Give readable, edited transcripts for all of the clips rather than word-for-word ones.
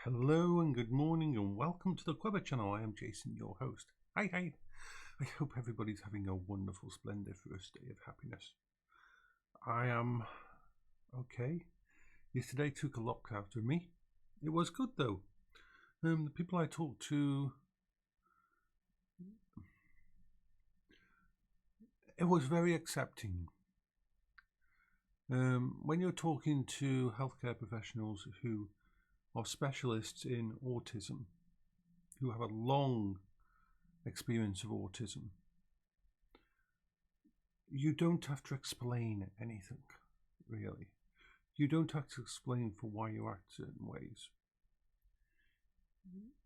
Hello and good morning and welcome to the Queber channel. I am Jason, your host. Hi. I hope everybody's having a wonderful, splendid first day of happiness. I am okay. Yesterday took a lot out of me. It was good though. The people I talked to, it was very accepting. When you're talking to healthcare professionals who are specialists in autism, who have a long experience of autism, you don't have to explain anything, really. You don't have to explain for why you act certain ways.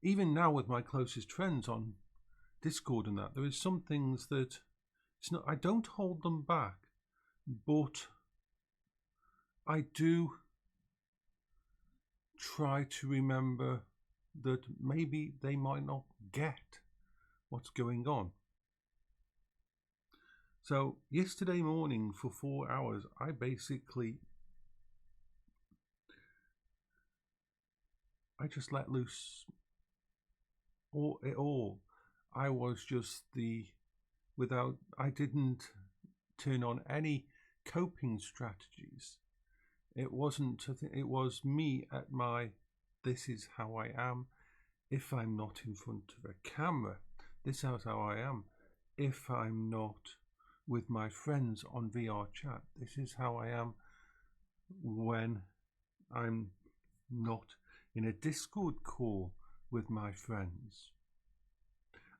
Even now with my closest friends on Discord and that, there is some things that I don't hold them back, but I do try to remember that maybe they might not get what's going on. So yesterday morning for 4 hours, I just let loose it all. I was just I didn't turn on any coping strategies. It wasn't, it was me at my, this is how I am. If I'm not in front of a camera, this is how I am. If I'm not with my friends on VRchat, this is how I am when I'm not in a Discord call with my friends.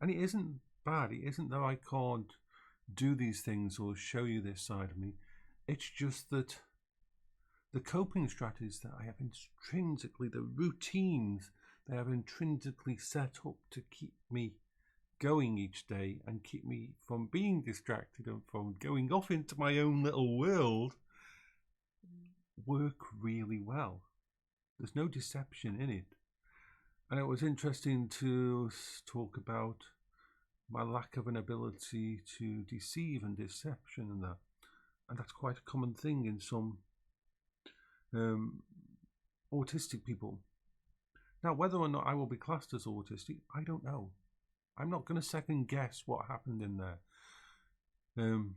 And it isn't bad. It isn't that I can't do these things or show you this side of me. It's just that the coping strategies that I have intrinsically, the routines they have intrinsically set up to keep me going each day and keep me from being distracted and from going off into my own little world, work really well. There's no deception in it. And it was interesting to talk about my lack of an ability to deceive and deception and that. And that's quite a common thing in some autistic people. Now, whether or not I will be classed as autistic, I don't know. I'm not going to second guess what happened in there.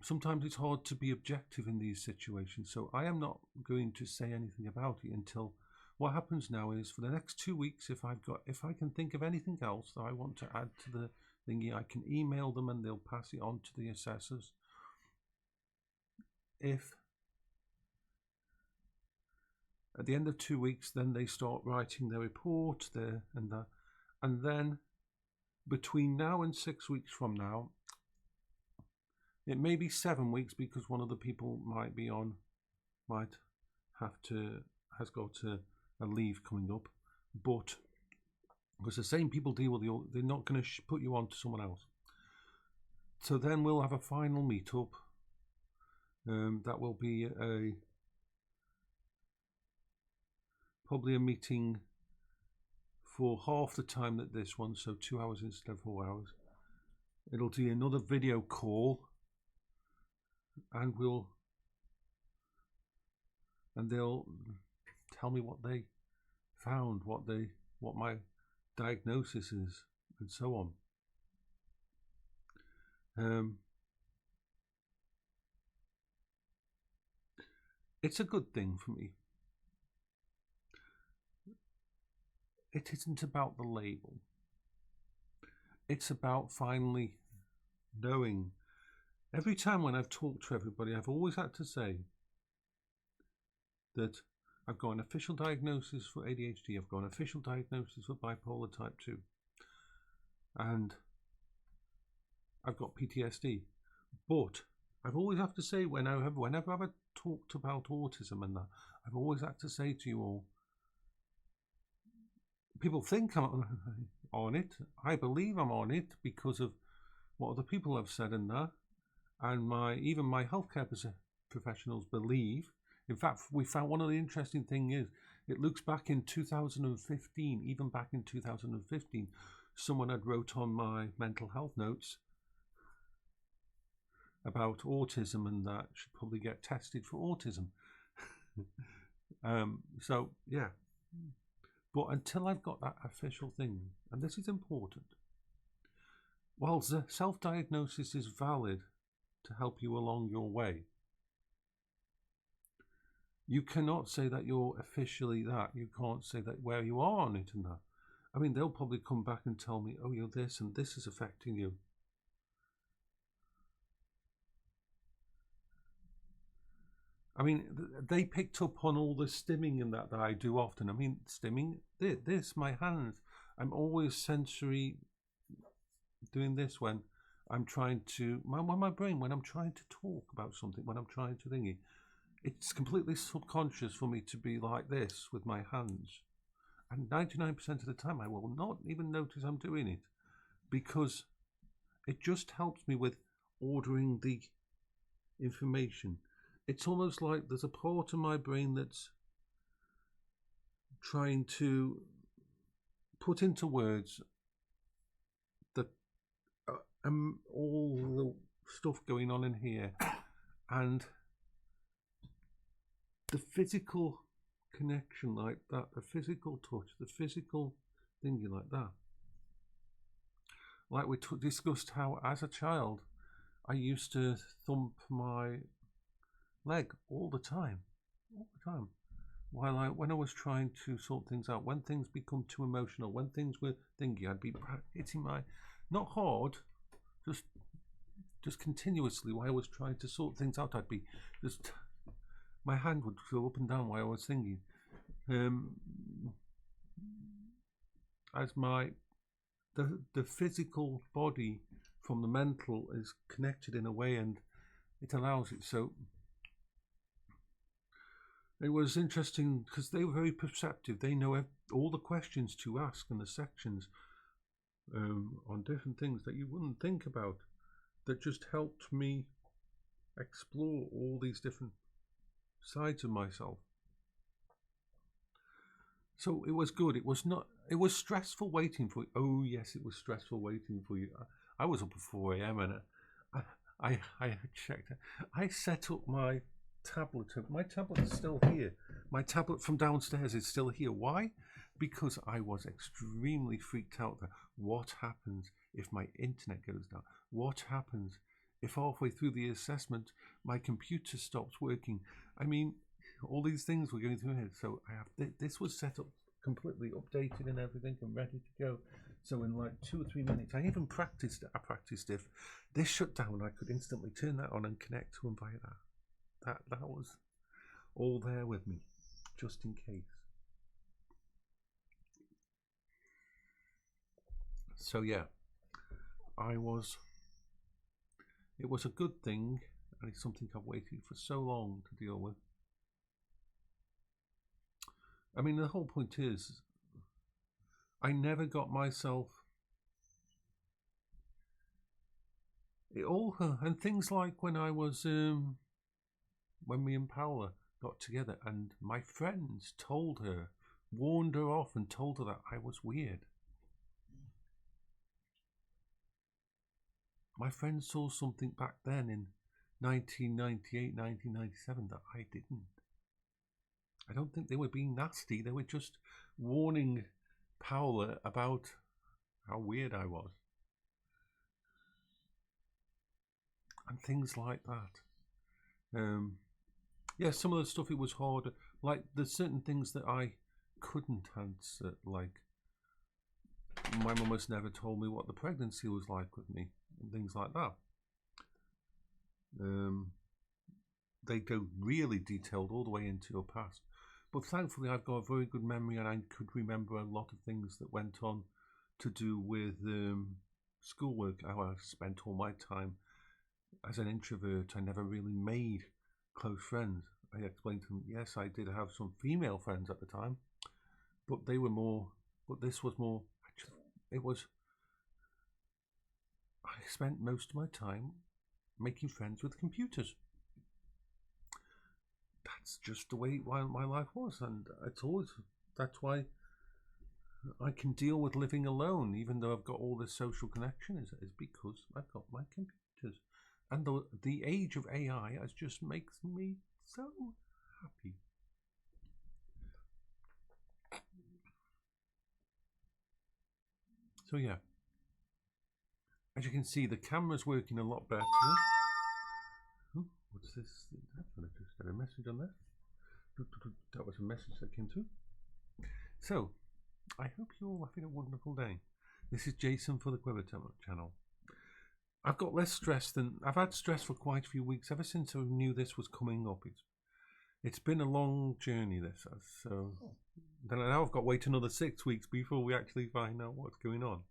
Sometimes it's hard to be objective in these situations, so I am not going to say anything about it until what happens now is for the next 2 weeks, if I can think of anything else that I want to add to the thingy, I can email them and they'll pass it on to the assessors. If at the end of 2 weeks, then they start writing their report and then between now and 6 weeks from now, it may be 7 weeks because one of the people has got a leave coming up, but because the same people deal with they're not going to put you on to someone else. So then we'll have a final meetup. That will be probably a meeting for half the time that this one, so 2 hours instead of 4 hours. It'll be another video call, and they'll tell me what they found, what my diagnosis is, and so on. It's a good thing for me. It isn't about the label. It's about finally knowing. Every time when I've talked to everybody, I've always had to say that I've got an official diagnosis for ADHD, I've got an official diagnosis for Bipolar type 2, and I've got PTSD. But I've always have to say, whenever I've talked about autism and that, I've always had to say to you all, people think I'm on it. I believe I'm on it because of what other people have said in that, and even my healthcare professionals believe. In fact, we found one of the interesting things is it looks back in 2015, even back in 2015, someone had wrote on my mental health notes about autism and that should probably get tested for autism. So yeah, But until I've got that official thing, and this is important, while the self-diagnosis is valid to help you along your way, you cannot say that you're officially that. You can't say that where you are on it and that. I mean, they'll probably come back and tell me, oh, you're this and this is affecting you. I mean, they picked up on all the stimming and that I do often. I mean, stimming, this, my hands. I'm always sensory doing this when I'm trying to, my brain, when I'm trying to talk about something, when I'm trying to thingy, it's completely subconscious for me to be like this with my hands. And 99% of the time, I will not even notice I'm doing it because it just helps me with ordering the information. It's almost like there's a part of my brain that's trying to put into words the all the stuff going on in here, and the physical connection like that, the physical touch, the physical thingy like that. Like we discussed how as a child I used to thump my leg all the time, while when I was trying to sort things out. When things become too emotional, when things were thingy, I'd be hitting my, not hard, just continuously while I was trying to sort things out. I'd be just, my hand would go up and down while I was thinking. As the physical body from the mental is connected in a way, and it allows it. So it was interesting because they were very perceptive. They know all the questions to ask and the sections on different things that you wouldn't think about, that just helped me explore all these different sides of myself. So it was good. It was not. It was stressful waiting for you. Oh yes, it was stressful waiting for you. I was up at 4 a.m. and I checked. I set up my tablet. My tablet is still here. My tablet from downstairs is still here. Why? Because I was extremely freaked out that what happens if my internet goes down? What happens if halfway through the assessment my computer stops working? I mean, all these things were going through my head. So I have this was set up completely updated and everything and ready to go. So in like 2 or 3 minutes, I even practiced it. I practiced if this shut down, I could instantly turn that on and connect to them via that. That was all there with me, just in case. So yeah, it was a good thing, and it's something I've waited for so long to deal with. I mean, the whole point is, I never got myself it all, and things like when I was when me and Paola got together, and my friends warned her off and told her that I was weird. My friends saw something back then in 1998, 1997 that I didn't. I don't think they were being nasty. They were just warning Paola about how weird I was. And things like that. Yeah, some of the stuff, it was harder. Like, there's certain things that I couldn't answer. Like, my mum has never told me what the pregnancy was like with me. And things like that. They go really detailed all the way into your past. But thankfully, I've got a very good memory, and I could remember a lot of things that went on to do with schoolwork. How I spent all my time as an introvert. I never really made close friends. I explained to them, yes, I did have some female friends at the time, but they were more. But this was more. Actually, it was. I spent most of my time making friends with computers. That's just the way my life was, and it's always, that's why I can deal with living alone, even though I've got all this social connection, is because I've got my computers. And the age of AI just makes me so happy. So yeah, as you can see, the camera's working a lot better. Oh, what's this? I just got a message on there. That was a message that came through. So, I hope you're all having a wonderful day. This is Jason for the Quiver channel. I've got less stress than I've had stress for quite a few weeks ever since I knew this was coming up. It's been a long journey, this has. So then now I've got to wait another 6 weeks before we actually find out what's going on.